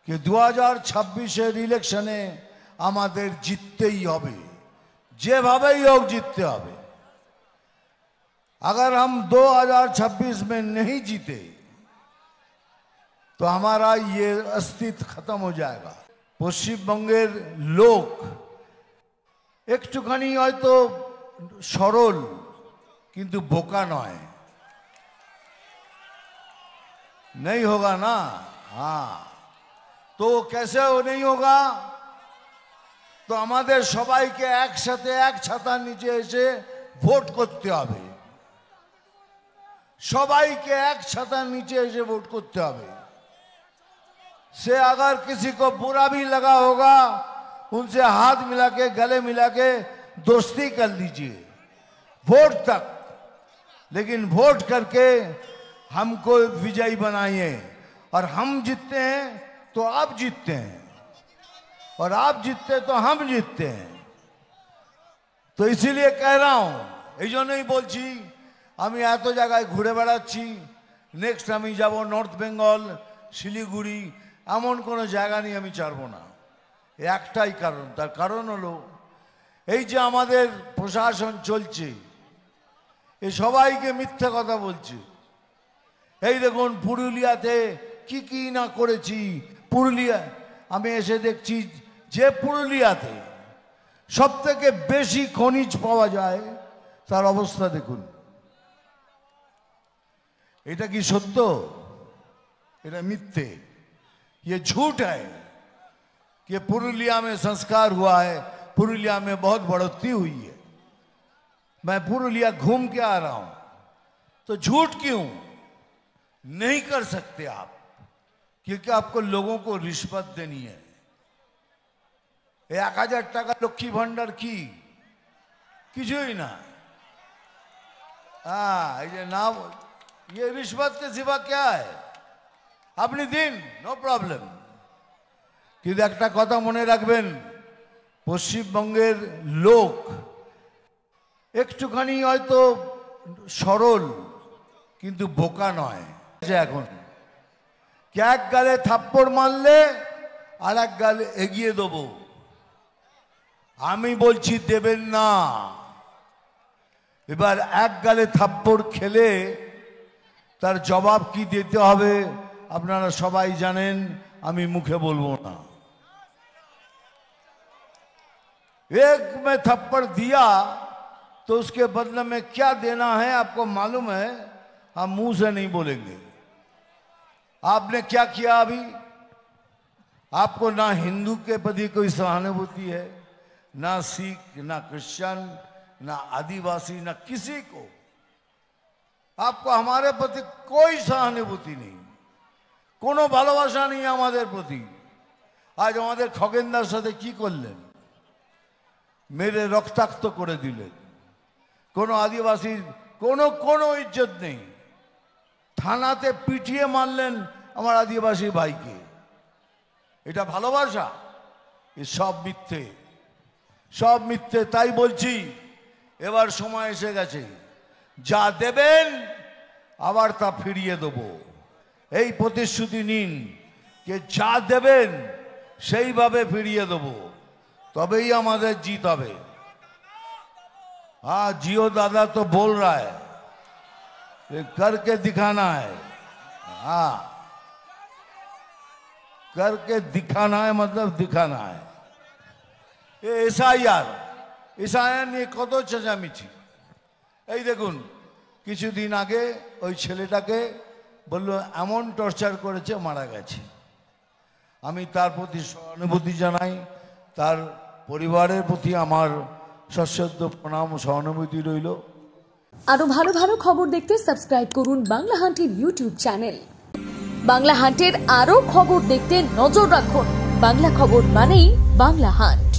कि 2026 इलेक्शने आमादेर जिततेई होबे, जेभावेई होक जितते होबे। अगर हम 2026 में नहीं जीते तो हमारा ये अस्तित्व खत्म हो जाएगा। पश्चिम बंगेर लोक एकटुखानी हयतो सरल किन्तु बोका नय, नहीं होगा ना। हाँ, तो कैसे वो नहीं होगा? तो हमारे सबाई के एक साथे एक छातार नीचे एसे भोट करते होबे, सबाई के एक छातार नीचे एसे वोट करते होबे। से अगर किसी को बुरा भी लगा होगा उनसे हाथ मिला के गले मिला के दोस्ती कर लीजिए वोट तक, लेकिन वोट करके हमको विजयी बनाइए। और हम जीतते हैं तो आप जीतते हैं, और आप जीतते तो हम जीतते हैं। तो इसीलिए कह रहा हूं, এই জন্যই বলছি আমি এত জায়গায় ঘুরে বেড়াচ্ছি। নেক্সট আমি যাব নর্থ বেঙ্গল, শিলিগুড়ি, এমন কোনো জায়গা নিয়ে আমি ছাড়বো না। একটাই কারণ, তার কারণ হলো এই যে আমাদের প্রশাসন চলছে এই সবাইকে মিথ্যা কথা বলছে। এই দেখুন পুরুলিয়াতে কি কি না করেছি। পুরুলিয়া আমি এসে দেখছি যে পুরুলিয়াতে সবথেকে বেশি খনিজ পাওয়া যায় তার অবস্থা দেখুন। এটা কি সত্য? এটা মিথ্যে, ये झूठ है कि पुरुलिया में संस्कार हुआ है, पुरुलिया में बहुत बढ़ोतरी हुई है। मैं पुरुलिया घूम के आ रहा हूं, तो झूठ क्यों नहीं कर सकते आप? क्योंकि आपको लोगों को रिश्वत देनी है। 1000 টাকা লক্ষ্মী ভান্ডার কি কিছুই না। हाँ, ये ना, ये रिश्वत के सिवा क्या है? अपनी दिन नो प्रॉब्लम। কিন্তু একটা কথা মনে রাখবেন, পশ্চিমবঙ্গের লোক একটুখানি হয়তো সরল কিন্তু বোকা নয়। এখন এক গালে থাপ্পড় মারলে আর এক গালে এগিয়ে দেবো। আমি বলছি দেবেন না। এবার এক গালে থাপ্পড় খেলে তার জবাব কি দিতে হবে আপনারা সবাই জানেন, আমি মুখে বলবো না। एक में थप्पड़ दिया तो उसके बदले में क्या देना है आपको मालूम है, हम मुंह से नहीं बोलेंगे। आपने क्या किया अभी? आपको ना हिंदू के प्रति कोई सहानुभूति है, ना सिख, ना क्रिश्चियन, ना आदिवासी, ना किसी को। आपको हमारे प्रति कोई सहानुभूति नहीं, কোনো ভালোবাসা নেই আমাদের প্রতি। আজ আমাদের খগেনদার সাথে কি করলেন? মেরে রক্তাক্ত করে দিলেন। কোনো আদিবাসীর কোনো ইজ্জত নেই। থানাতে পিটিয়ে মারলেন আমার আদিবাসী ভাইকে। এটা ভালোবাসা? এ সব মিথ্যে, সব মিথ্যে। তাই বলছি এবার সময় এসে গেছে, যা দেবেন আবার তা ফিরিয়ে দেবো। এই প্রতিশ্রুতি নিন যে যা দেবেন সেইভাবে ফিরিয়ে দেবো, তবেই আমাদের জিত হবে। हाँ, जियो दादा तो बोल रहा है, करके दिखाना है। हाँ, करके दिखाना है, मतलब दिखाना है। ये एसआईआर নিয়ে কত চেঁচামেচি। এই দেখুন কিছুদিন আগে ওই ছেলেটাকে বললো এমন টর্চার করেছে মারা গেছে। আমি তার প্রতি সহানুভূতি জানাই, তার পরিবারের প্রতি আমার সশ্রদ্ধ প্রণাম ও সহানুভূতি রইল। আরো ভালো ভালো খবর দেখতে সাবস্ক্রাইব করুন বাংলা হান্টের ইউটিউব চ্যানেল। বাংলা হান্টের আরো খবর দেখতে নজর রাখুন। বাংলা খবর মানেই বাংলা হান্ট।